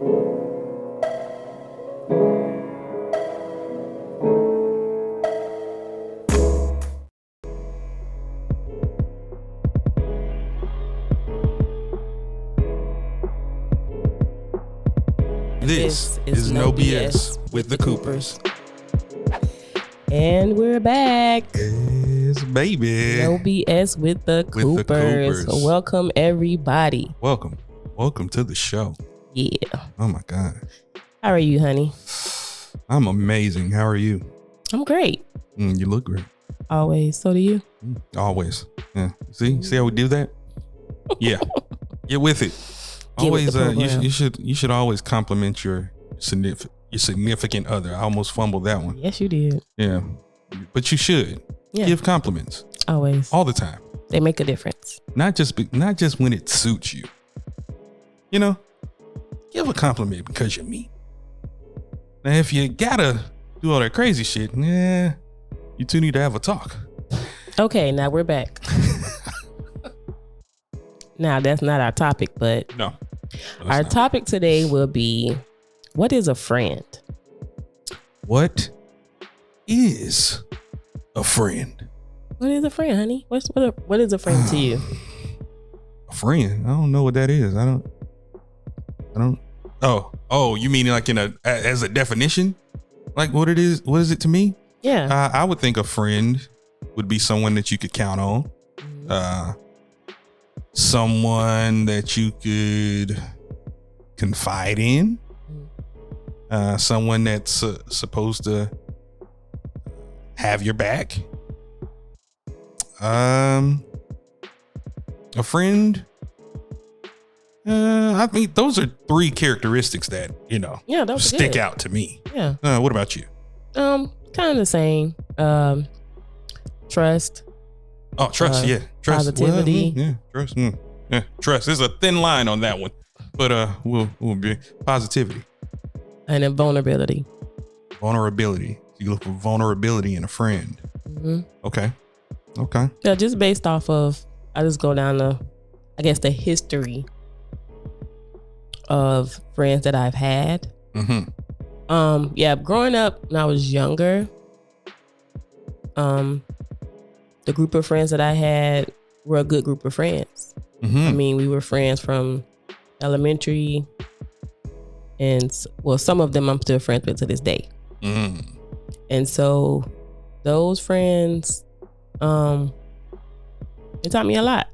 This is No BS with the Coopers. And we're back. Yes, baby. No BS with the Coopers. So welcome, everybody. Welcome to the show. Yeah. Oh, my God. How are you, honey? I'm amazing. How are you? I'm great. You look great. Always. So do you? Always. Yeah. See how we do that? Yeah. Get with it. Always, you should always compliment your significant other. I almost fumbled that one. Yes, you did. Yeah, but you should give compliments always, all the time. They make a difference. Not just when it suits you. You know, give a compliment because you're me. Now, if you gotta do all that crazy shit, you two need to have a talk. Okay, now we're back. Now, that's not our topic, but no. Our topic today will be, what is a friend? What is a friend? What is a friend, honey? What is a friend to you? A friend? I don't know what that is. I don't. Oh, you mean like as a definition? Like what is it to me? Yeah. I would think a friend would be someone that you could count on. Mm-hmm. Someone that you could confide in, someone that's supposed to have your back. A friend. I mean, those are three characteristics that stick out to me. Yeah. What about you? Kind of the same. Trust. Oh, trust, trust, positivity, trust, trust. There's a thin line on that one, but we'll be positivity, and then vulnerability. Vulnerability. You look for vulnerability in a friend. Mm-hmm. Okay. Yeah, just based off of, I just go down the history of friends that I've had. Mm-hmm. Growing up when I was younger, the group of friends that I had were a good group of friends. Mm-hmm. I mean, we were friends from elementary, and some of them I'm still friends with to this day. Mm. And so those friends, they taught me a lot.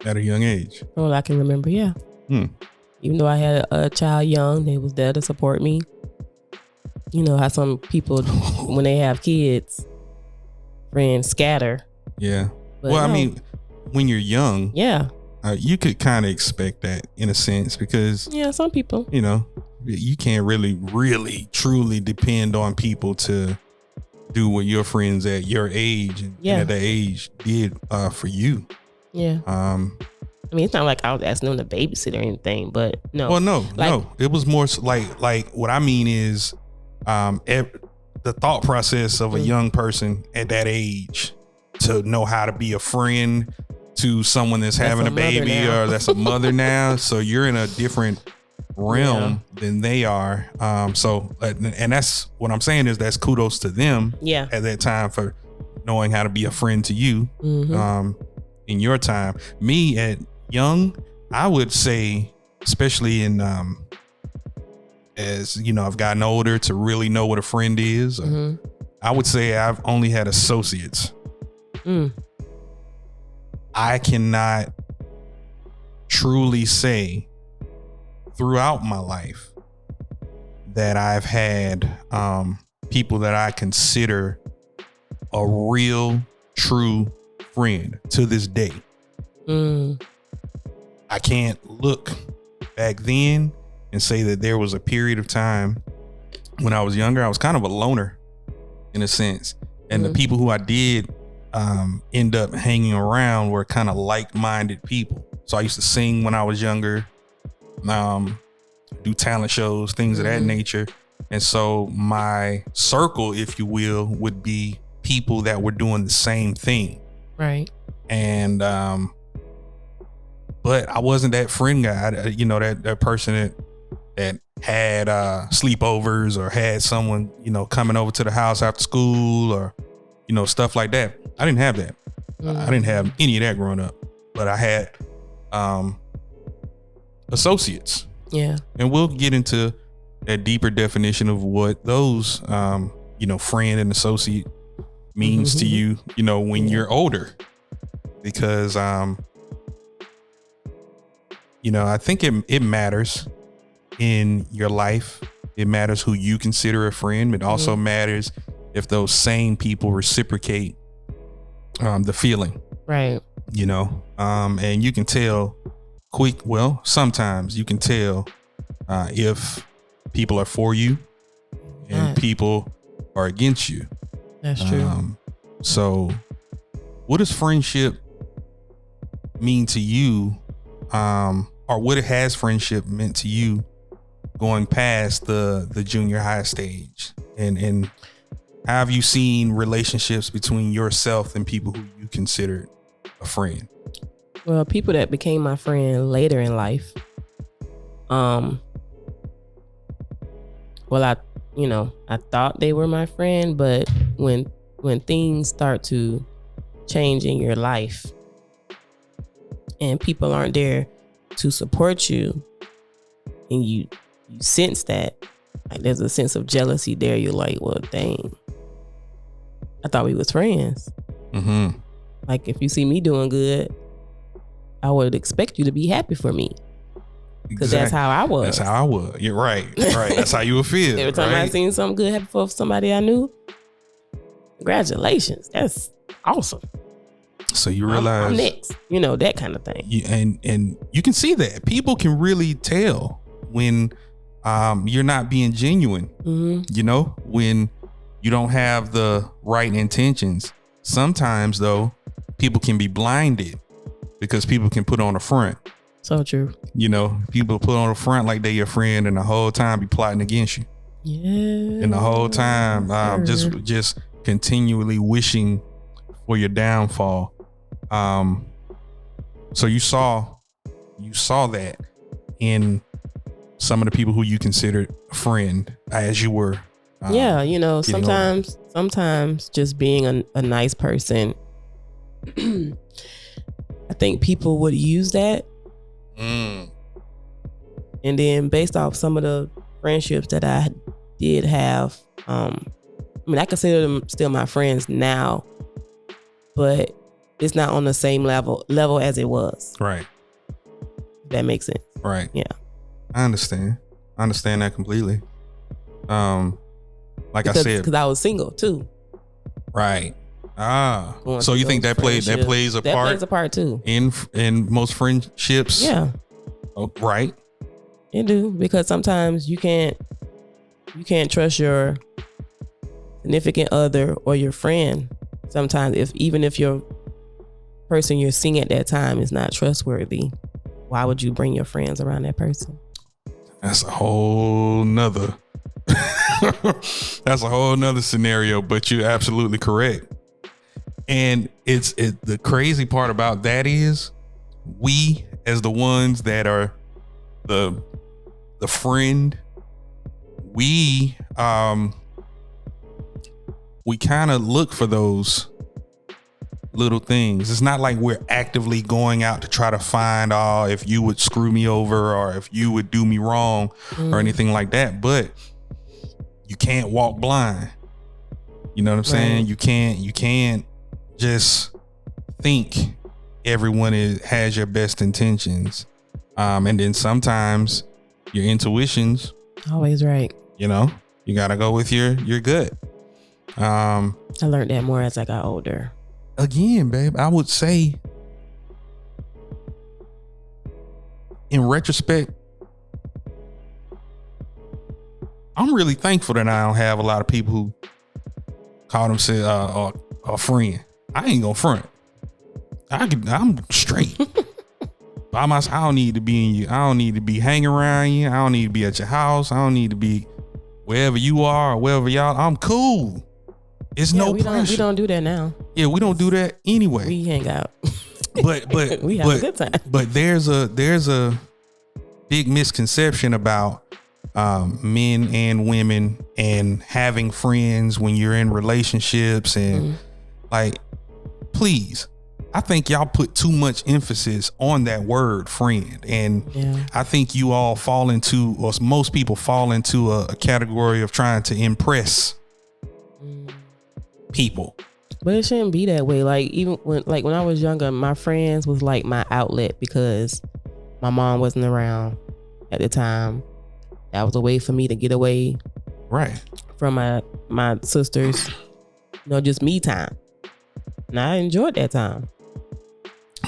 At a young age. All I can remember, yeah. Even though I had a child young, they was there to support me. You know how some people, when they have kids, friends scatter. Yeah. But I mean, when you're young, you could kind of expect that in a sense because some people, you can't really truly depend on people to do what your friends at your age and at that age did for you. Yeah. I mean, it's not like I was asking them to babysit or anything, but no. Well, no. It was more like what I mean is, the thought process of a young person at that age to know how to be a friend to someone that's having a baby or that's a mother now. So you're in a different realm than they are. And that's what I'm saying is that's kudos to them at that time for knowing how to be a friend to you. Mm-hmm. In your time. Me at young, I would say, especially in as I've gotten older to really know what a friend is. I would say I've only had associates. I cannot truly say throughout my life that I've had people that I consider a real, true friend to this day. I can't look back then and say that there was a period of time when I was younger. I was kind of a loner in a sense. And the people who I did end up hanging around were kind of like-minded people. So I used to sing when I was younger, do talent shows, things of that nature. And so my circle, if you will, would be people that were doing the same thing. Right. And, but I wasn't that friend guy, that person that that had sleepovers or had someone, coming over to the house after school or, stuff like that. I didn't have that. I didn't have any of that growing up, but I had associates. Yeah. And we'll get into that deeper definition of what those, friend and associate means to you, when you're older, because, I think it matters in your life. It matters who you consider a friend. It also matters if those same people reciprocate the feeling. Right. And you can tell sometimes you can tell if people are for you and people are against you. That's true. So what does friendship mean to you? Or what has friendship meant to you going past the junior high stage? And how have you seen relationships between yourself and people who you considered a friend? Well, people that became my friend later in life. Well, I thought they were my friend, but when things start to change in your life and people aren't there to support you, and you sense that, like, there's a sense of jealousy there. You're like, well, dang, I thought we was friends. Mm-hmm. Like, if you see me doing good, I would expect you to be happy for me. Because that's how I was. That's how I was. You're right. Right. That's how you would feel. Every time I seen something good happen for somebody I knew, congratulations. That's awesome. So you realize I'm next. That kind of thing. And you can see that people can really tell when you're not being genuine. Mm-hmm. When you don't have the right intentions. Sometimes though, people can be blinded because people can put on a front. So true. People put on a front like they your friend, and the whole time be plotting against you. Yeah. And the whole time, just continually wishing for your downfall. So you saw that in some of the people who you considered a friend as you were. Sometimes just being a nice person, I think people would use that. And then based off some of the friendships that I did have, I consider them still my friends now, but it's not on the same level as it was. Right. If that makes sense. Right. Yeah. I understand that completely. I said, because I was single too. Right. So you think that plays a part? That plays a part too in most friendships? Yeah. Oh, right. It do, because sometimes you can't trust your significant other or your friend. Sometimes even if your person you're seeing at that time is not trustworthy, why would you bring your friends around that person? That's a whole nother scenario, but you're absolutely correct. And the crazy part about that is we, as the ones that are the friend, we kind of look for those little things. It's not like we're actively going out to try to find if you would screw me over or if you would do me wrong or anything like that. But you can't walk blind. You know what I'm saying? You can't just think everyone has your best intentions. And then sometimes your intuitions always right. You gotta go with your gut. I learned that more as I got older. Again, babe, I would say in retrospect, I'm really thankful that I don't have a lot of people who call themselves a friend. I ain't gonna front. I'm straight. By myself, I don't need to be in you. I don't need to be hanging around you. I don't need to be at your house. I don't need to be wherever you are or wherever y'all. I'm cool. It's no pressure. We don't do that now. Yeah, we don't do that anyway. We hang out. But we have a good time. But there's a big misconception about men and women, and having friends when you're in relationships, and like, please, I think y'all put too much emphasis on that word friend. And I think you all fall into, or most people fall into a category of trying to impress people. But it shouldn't be that way. Like, even when I was younger, my friends was like my outlet because my mom wasn't around at the time. That was a way for me to get away from my sisters, just me time. And I enjoyed that time.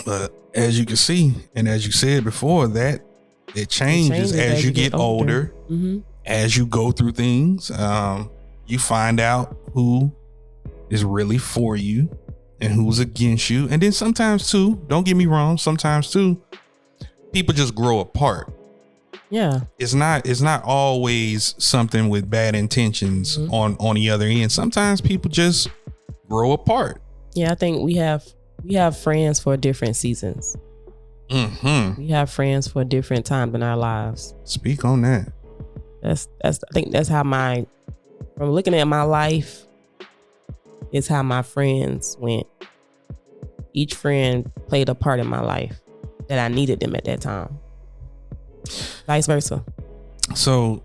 But as you can see, and as you said before, that it changes as you get older. As you go through things, you find out who is really for you and who's against you. And then sometimes too, don't get me wrong, sometimes too, people just grow apart. Yeah. It's not always something with bad intentions on the other end. Sometimes people just grow apart. Yeah, I think we have friends for different seasons. We have friends for different times in our lives. Speak on that. I think that's how from looking at my life, is how my friends went. Each friend played a part in my life that I needed them at that time. Vice versa. So,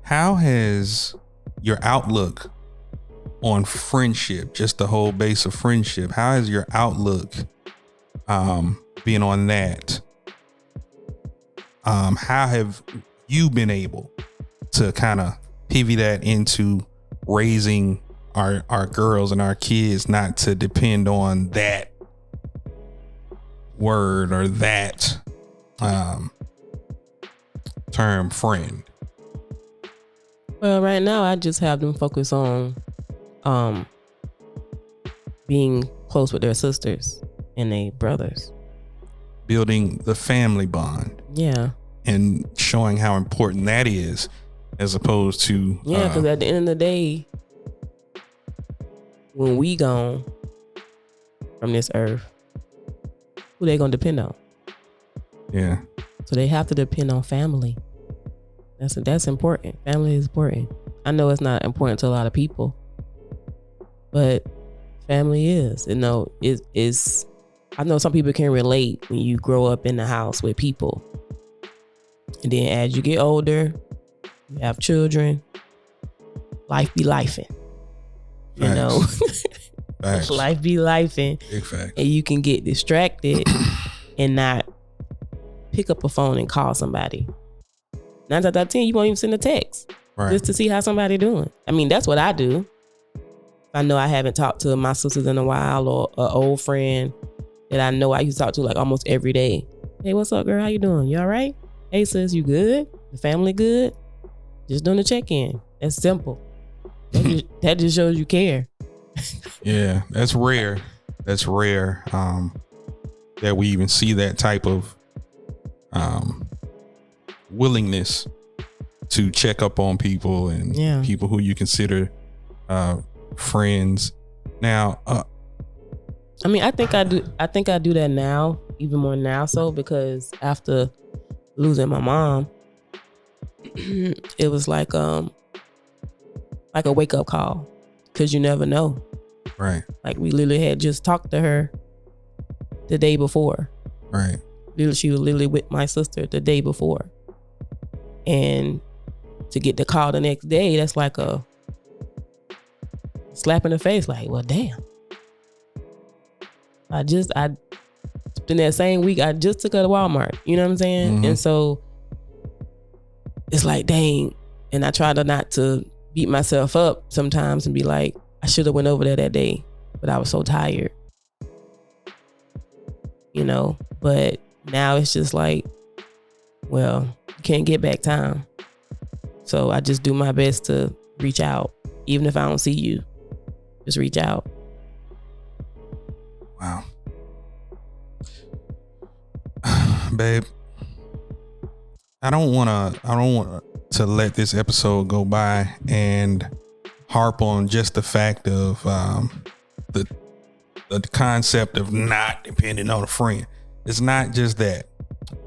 how has your outlook on friendship, just the whole base of friendship, how has your outlook been on that? How have you been able to kind of pivot that into raising our girls and our kids not to depend on that word or that term friend? Well, right now I just have them focus on being close with their sisters and their brothers, building the family bond. Yeah. And showing how important that is, as opposed to because at the end of the day, when we gone from this earth, who they gonna depend on? Yeah. So they have to depend on family. That's important. Family is important. I know it's not important to a lot of people, but family is. I know some people can relate when you grow up in the house with people, and then as you get older, you have children, life be lifing. You know, life be lifing. Big fact. And you can get distracted and not pick up a phone and call somebody. 9 times out of 10, you won't even send a text just to see how somebody doing. I mean, that's what I do. I know I haven't talked to my sisters in a while, or an old friend that I know I used to talk to like almost every day. Hey, what's up, girl? How you doing? You all right? Hey, sis, you good? The family good? Just doing a check-in. That's simple. That just shows you care. Yeah, that's rare. That's rare that we even see that type of willingness to check up on people and people who you consider friends. Now, I mean, I think I do that now, even more now, so because after losing my mom, it was like a wake up call, because you never know. Right. Like, we literally had just talked to her the day before. Right. She was literally with my sister the day before, and to get the call the next day, that's like a slap in the face. Like, well, damn. In that same week, I just took her to Walmart. You know what I'm saying? Mm-hmm. And so it's like, dang. And I try to not to beat myself up sometimes and be like, I should have went over there that day, but I was so tired. You know, but now it's just like, well, you can't get back time. So I just do my best to reach out. Even if I don't see you, just reach out. Wow. Babe, I don't want to let this episode go by and harp on just the fact of the concept of not depending on a friend. It's not just that.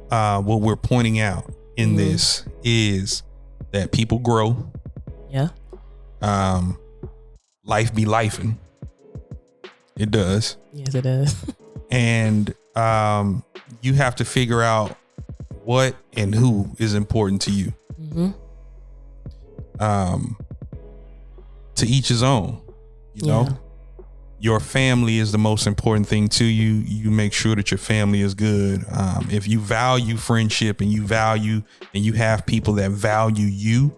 What we're pointing out in this is that people grow. Yeah. Life be lifing. It does. Yes, it does. And you have to figure out what and who is important to you. To each his own, you know. Your family is the most important thing to you. You make sure that your family is good. If you value friendship and you have people that value you,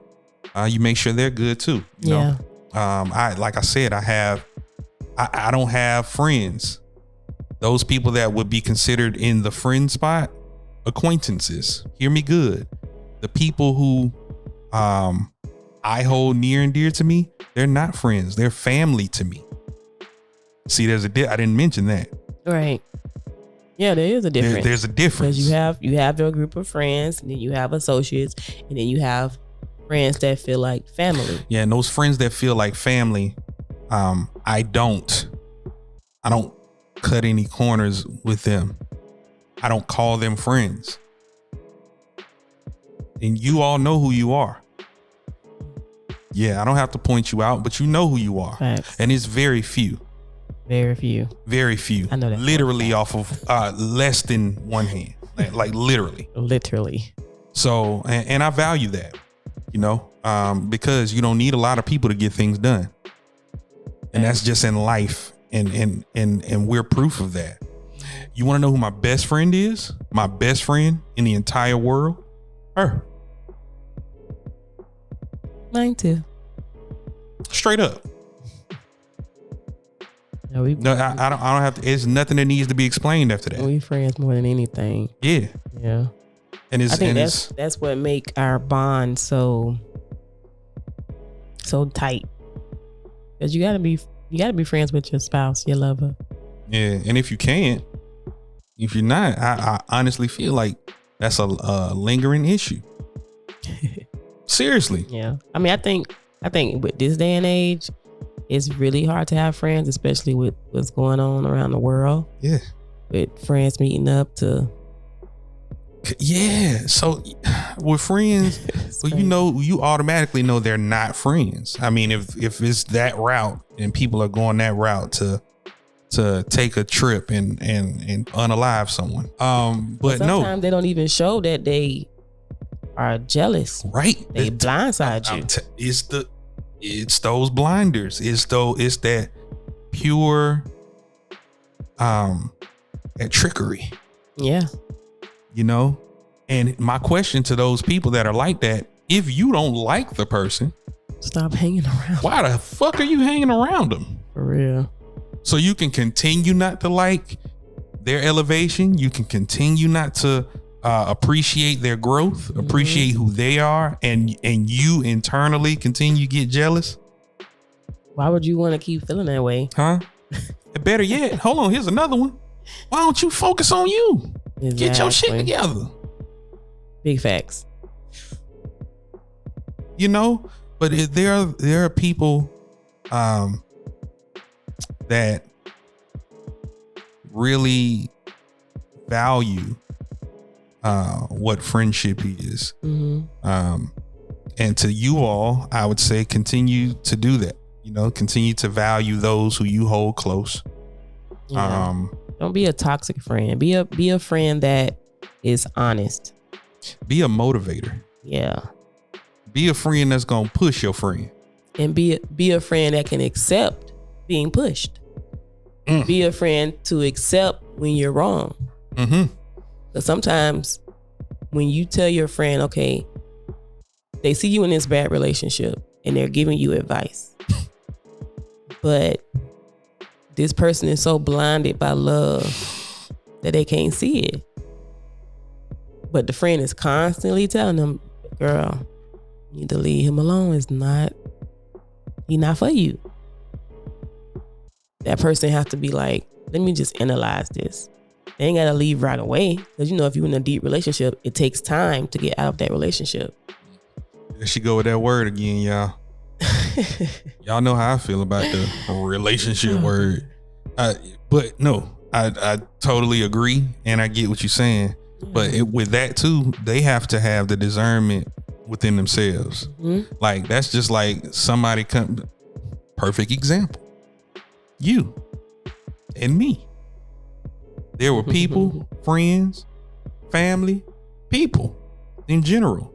you make sure they're good too. You know? Like I said, I don't have friends. Those people that would be considered in the friend spot, acquaintances. Hear me good. The people who I hold near and dear to me, they're not friends. They're family to me. See, I didn't mention that. Right. Yeah, there is a difference. There's a difference. Because you have your group of friends, and then you have associates, and then you have friends that feel like family. Yeah, and those friends that feel like family, I don't cut any corners with them. I don't call them friends. And you all know who you are. Yeah, I don't have to point you out, but you know who you are. Facts. And it's very few. Very few. Very few. I know that. Literally off of less than one hand. Like literally. Literally. So, and I value that, you know, because you don't need a lot of people to get things done. And that's just in life. And we're proof of that. You want to know who my best friend is? My best friend in the entire world? Her. Mine too. Straight up. No, I don't have to. It's nothing that needs to be explained after that. We friends more than anything. Yeah. Yeah. And I think that's what make our bond so tight. Because you gotta be friends with your spouse, your lover. Yeah, and if you're not, I honestly feel like that's a lingering issue. Seriously. Yeah. I mean, I think with this day and age, it's really hard to have friends, especially with what's going on around the world. Yeah. With friends meeting up to. Yeah. So with friends, well, you automatically know they're not friends. I mean, if it's that route and people are going that route to take a trip and unalive someone. But sometimes they don't even show that they are jealous. Right. They blindside you. It's those blinders. It's that pure that trickery. Yeah. You know? And my question to those people that are like that, if you don't like the person, stop hanging around. Why the fuck are you hanging around them? For real. So you can continue not to like their elevation. You can continue not to appreciate their growth, appreciate who they are, and you internally continue to get jealous. Why would you want to keep feeling that way? Huh? Better yet, hold on, here's another one. Why don't you focus on you? Exactly. Get your shit together. Big facts. You know, but there are people that really value what friendship is. And to you all, I would say continue to do that. You know, continue to value those who you hold close. Yeah. Don't be a toxic friend. Be a friend that is honest. Be a motivator. Yeah. Be a friend that's gonna push your friend. And be a friend that can accept being pushed. Be a friend to accept when you're wrong. But sometimes when you tell your friend, okay, they see you in this bad relationship and they're giving you advice, but this person is so blinded by love that they can't see it. But the friend is constantly telling them, girl, you need to leave him alone. He's not for you. That person has to be like, let me just analyze this. They ain't got to leave right away. Because, you know, if you're in a deep relationship, it takes time to get out of that relationship. There she go with that word again, y'all. Y'all know how I feel about the relationship word. But no, I totally agree. And I get what you're saying. But with that too, they have to have the discernment within themselves. Like that's just like somebody come. Perfect example. You and me. There were people, friends, family, people in general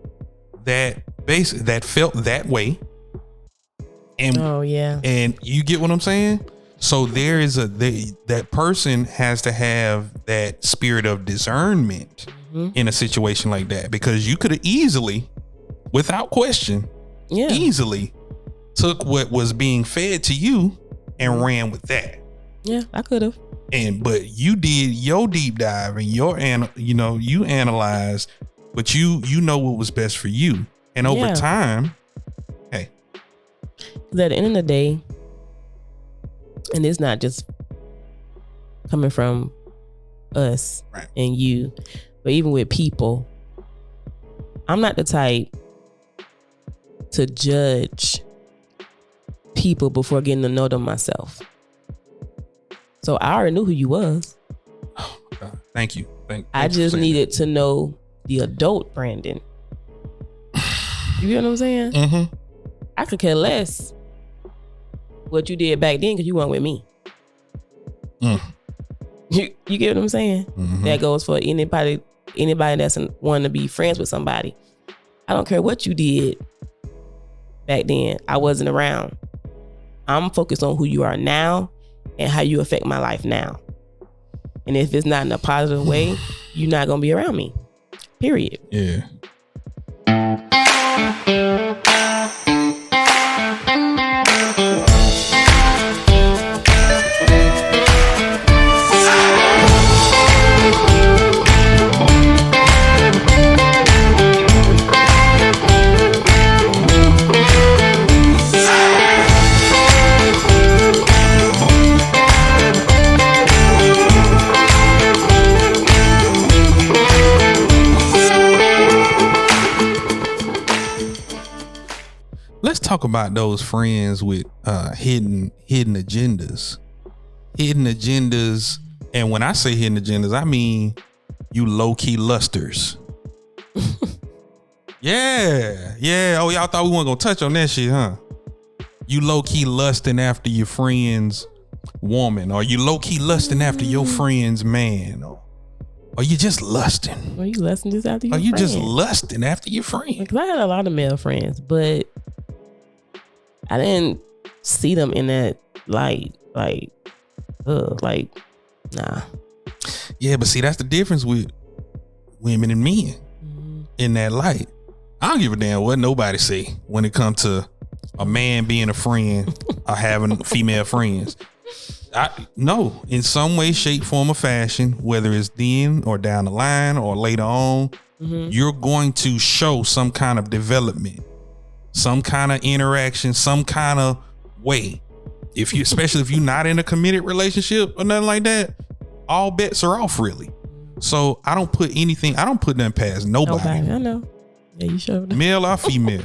that felt that way. And and you get what I'm saying? So there is that person has to have that spirit of discernment in a situation like that, because you could have easily, without question, easily took what was being fed to you and ran with that. Yeah, I could have. But you did your deep dive and you analyzed, but you know what was best for you. And over time, hey. At the end of the day, and it's not just coming from us and you, but even with people, I'm not the type to judge people before getting to know them myself. So I already knew who you was. Oh my God. Thank you. I just needed to know the adult Brandon. You get what I'm saying? Mm-hmm. I could care less what you did back then because you weren't with me. You get what I'm saying? Mm-hmm. That goes for anybody that's wanting to be friends with somebody. I don't care what you did back then. I wasn't around. I'm focused on who you are now and how you affect my life now. And if it's not in a positive way, you're not going to be around me. Period. Yeah. Let's talk about those friends with hidden agendas. Hidden agendas, and when I say hidden agendas, I mean you low-key lusters. Yeah. Oh, y'all thought we weren't gonna touch on that shit, huh? You low-key lusting after your friend's woman, or you low-key lusting after your friend's man, or you just lusting. Are you lusting just after your friend? Are you just lusting after your friend? Because I had a lot of male friends, but I didn't see them in that light. Like, nah. Yeah, but see, that's the difference with women and men in that light. I don't give a damn what nobody say when it comes to a man being a friend or having female friends. No, in some way, shape, form, or fashion, whether it's then or down the line or later on, you're going to show some kind of development, some kind of interaction, some kind of way. Especially if you're not in a committed relationship or nothing like that, all bets are off, really. So I don't put nothing past nobody. Okay, I know. Yeah, you showed. Male or female.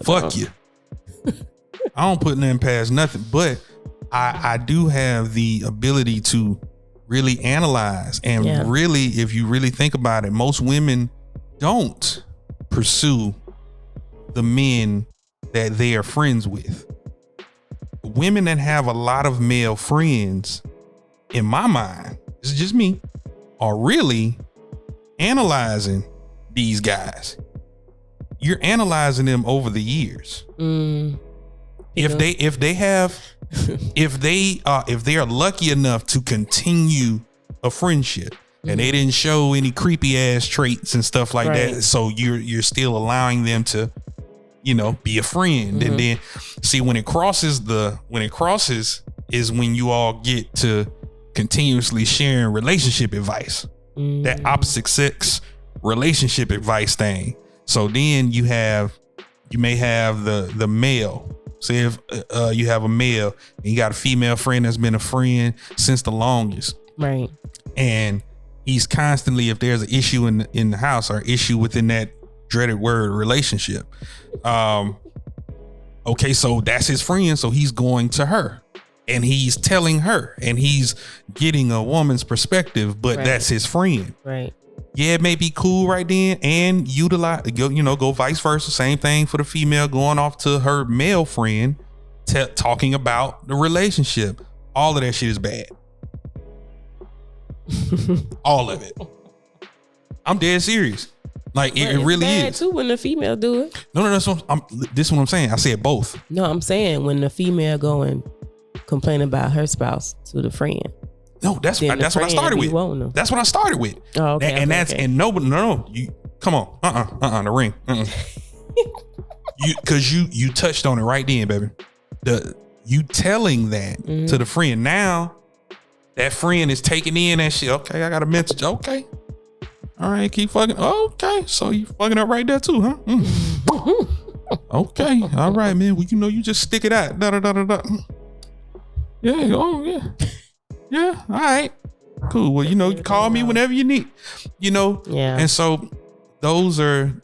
Fuck you. I don't put nothing past nothing, but I do have the ability to really analyze and really, if you really think about it, most women don't pursue the men that they are friends with. Women that have a lot of male friends, in my mind, this is just me, are really analyzing these guys. You're analyzing them over the years. If they are lucky enough to continue a friendship and they didn't show any creepy ass traits and stuff like that, so you're still allowing them to, be a friend. And then see, when it crosses is when you all get to continuously sharing relationship advice, that opposite sex relationship advice thing. So then you may have the male. Say if you have a male and you got a female friend that's been a friend since the longest, right? And he's constantly, if there's an issue in the house or issue within that dreaded word relationship, okay, so that's his friend, so he's going to her and he's telling her and he's getting a woman's perspective, but that's his friend, right? Yeah, it may be cool right then, and utilize, go vice versa. Same thing for the female going off to her male friend, talking about the relationship. All of that shit is bad. All of it. I'm dead serious. Like it really bad is. too when the female do it. No, this is what I'm saying. I said both. No, I'm saying when the female go and complain about her spouse to the friend. No, that's what I started with. That's what I started with. Oh, okay. And no, you come on, the ring, because you touched on it right then, baby. You telling that to the friend now, that friend is taking in that shit. Okay, I got a message. Okay, all right, keep fucking. Okay, so you fucking up right there too, huh? Okay, all right, man. Well, you just stick it out. Da da da da da. Yeah. Oh yeah. Yeah, all right. Cool. Well, you call me whenever you need, Yeah. And so those are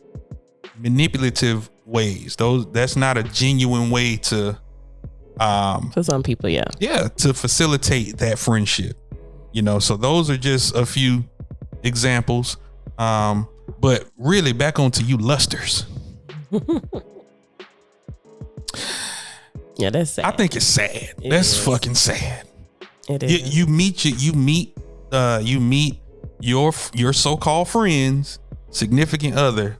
manipulative ways. That's not a genuine way to for some people, yeah. Yeah, to facilitate that friendship. So those are just a few examples. But really back onto you lusters. Yeah, that's sad. I think it's sad. That's fucking sad. It is. You meet your so-called friends, significant other,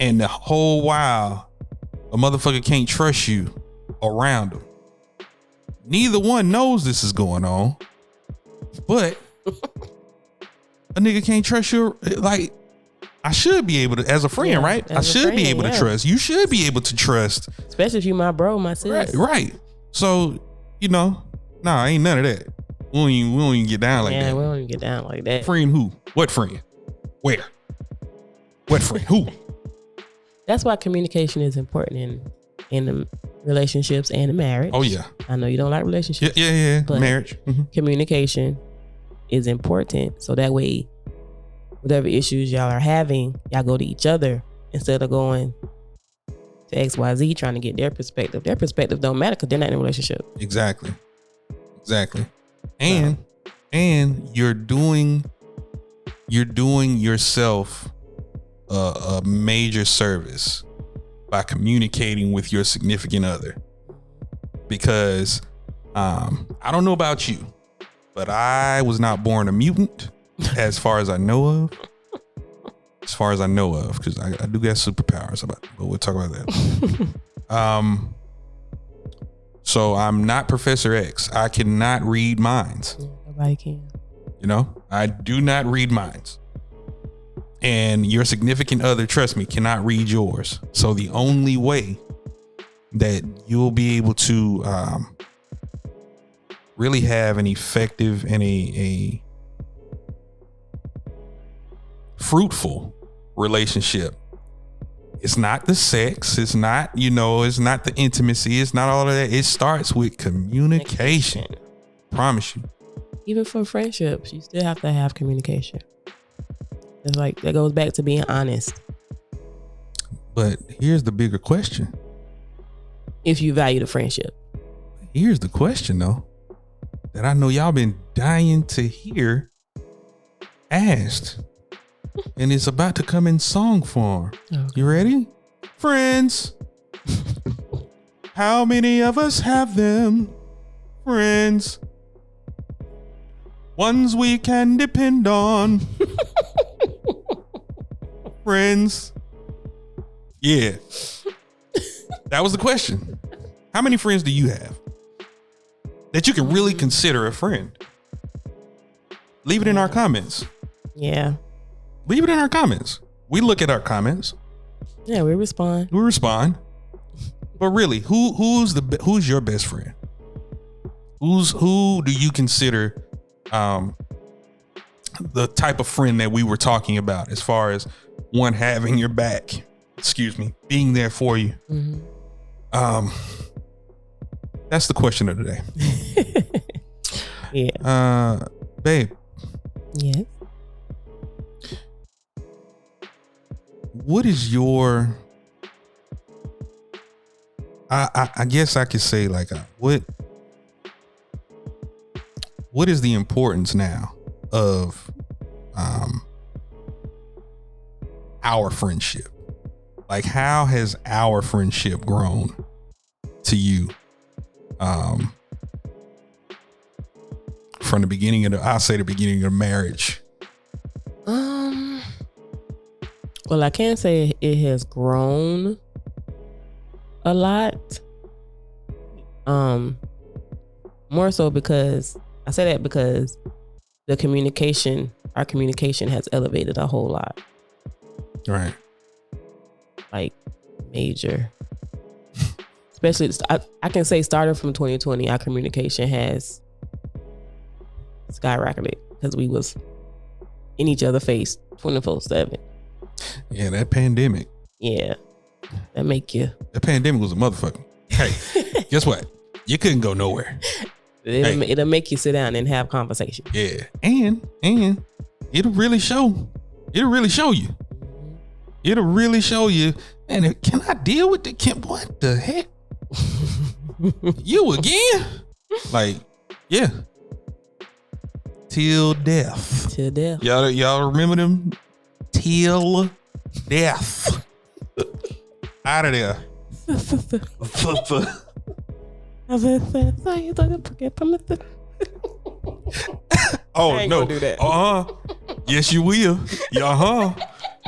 and the whole while a motherfucker can't trust you around them. Neither one knows this is going on, but a nigga can't trust you. Like, I should be able to, as a friend, right? I should be able to trust. You should be able to trust, especially if you my bro, my sis. Right. So nah, ain't none of that. We don't even get down like that. Yeah, we don't even get down like that. Friend who? What friend? Where? What friend? Who? That's why communication is important in the relationships and the marriage. Oh yeah. I know you don't like relationships. Yeah. But marriage. Mm-hmm. Communication is important. So that way, whatever issues y'all are having, y'all go to each other instead of going to XYZ trying to get their perspective. Their perspective don't matter because they're not in a relationship. Exactly. And you're doing yourself a major service by communicating with your significant other, because I don't know about you, but I was not born a mutant as far as I know of. Because I do got superpowers, but we'll talk about that. So I'm not Professor X. I cannot read minds. Nobody can. I do not read minds. And your significant other, trust me, cannot read yours. So the only way that you'll be able to really have an effective and a fruitful relationship, it's not the sex, it's not, it's not the intimacy, it's not all of that. It starts with communication. Promise you. Even for friendships, you still have to have communication. It's like, that goes back to being honest. But here's the bigger question. If you value the friendship. Here's the question though, that I know y'all been dying to hear asked. And it's about to come in song form. Okay. You ready? Friends. How many of us have them? Friends. Ones we can depend on. Friends. Yeah. That was the question. How many friends do you have that you can really consider a friend? Leave it in our comments. Yeah. Leave it in our comments. We look at our comments. Yeah, we respond. But really, who's your best friend? Who do you consider the type of friend that we were talking about, as far as one having your back, being there for you? Mm-hmm. That's the question of the day. Yeah. Babe. Yes. What is your, I guess I could say, like, what is the importance now of our friendship. Like, how has our friendship grown to you? From the beginning of I'll say the beginning of marriage. Well, I can't say it has grown a lot. More so because I say that because our communication has elevated a whole lot. Right. Like major. Especially, I can say starting from 2020, our communication has skyrocketed because we was in each other's face 24/7. Yeah, that pandemic. Yeah, that pandemic was a motherfucker. Hey, guess what? You couldn't go nowhere. It'll make you sit down and have conversation. Yeah, and it'll really show. It'll really show you. It'll really show you. And can I deal with what the heck? You again? Like, yeah. Till death. Y'all remember them? Till death. Out of there. Oh no! Do that. Yes, you will.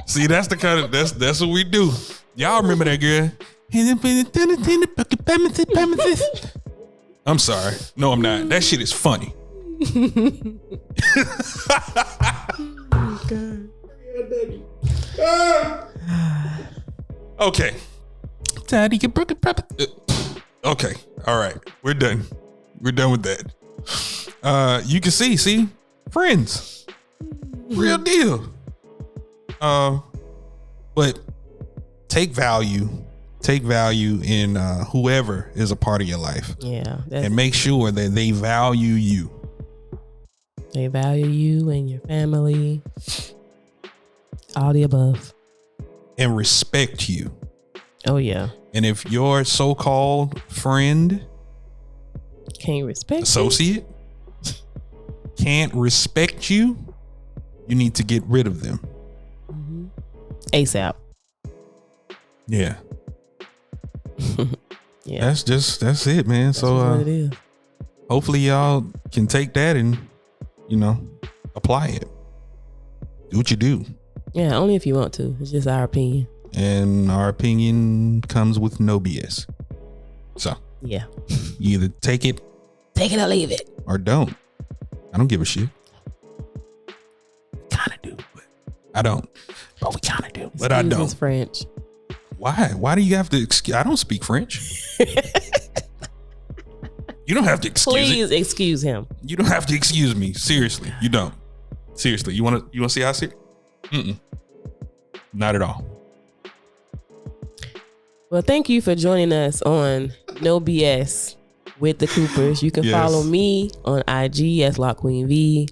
See, that's the kind of that's what we do. Y'all remember that girl? I'm sorry. No, I'm not. That shit is funny. Okay. Daddy, you broke it. Okay. All right. We're done. We're done with that. You can see, friends. Real deal. But take value in whoever is a part of your life. Yeah. And make sure that they value you. They value you and your family. All the above. And respect you. Oh, yeah. And if your so-called friend, can't respect associate, can't respect you, you need to get rid of them. Mm-hmm. ASAP. Yeah. Yeah. That's it, man. That's what it is. Hopefully y'all can take that and, apply it. Do what you do. Yeah, only if you want to. It's just our opinion. And our opinion comes with no BS. So, yeah. You either take it or leave it. Or don't. I don't give a shit. Kind of do, but I don't. But we kind of do, but I don't. It's French. Why? Why do you have to I don't speak French. You don't have to excuse Please excuse him. You don't have to excuse me. Seriously, you don't. Seriously, you want to see how I see it? Not at all. Well, thank you for joining us on No BS with the Coopers. You can follow me on IG as Lock Queen V.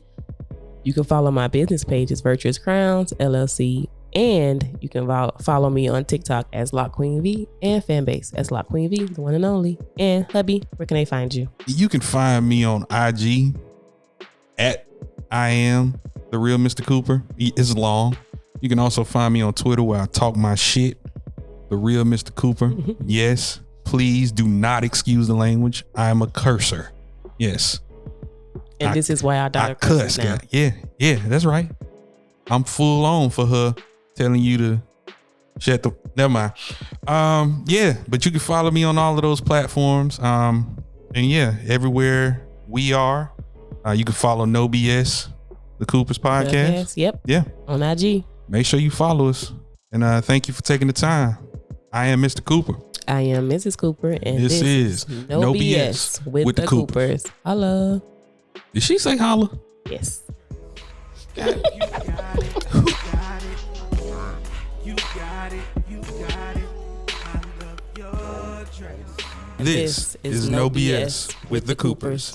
You can follow my business page as Virtuous Crowns LLC, and you can follow me on TikTok as Lock Queen V and Fanbase as Lock Queen V, the one and only. And hubby, where can they find you? You can find me on IG at I am the real Mr. Cooper. It's long. You can also find me on Twitter where I talk my shit. The real Mr. Cooper. Yes. Please do not excuse the language. I am a cursor. Yes. And this is why our daughter curses now. Yeah, that's right. I'm full on for her telling you to shut the. Never mind. Yeah, but you can follow me on all of those platforms. And yeah, everywhere we are. You can follow No BS, the Coopers Podcast. Yep. Yeah. On IG. Make sure you follow us. And thank you for taking the time. I am Mr. Cooper. I am Mrs. Cooper. And this is No BS with the Coopers. Holla. Did she say holla? Yes. You got it. You got it. You got it. You got it. I love your dress. This is No BS with the Coopers.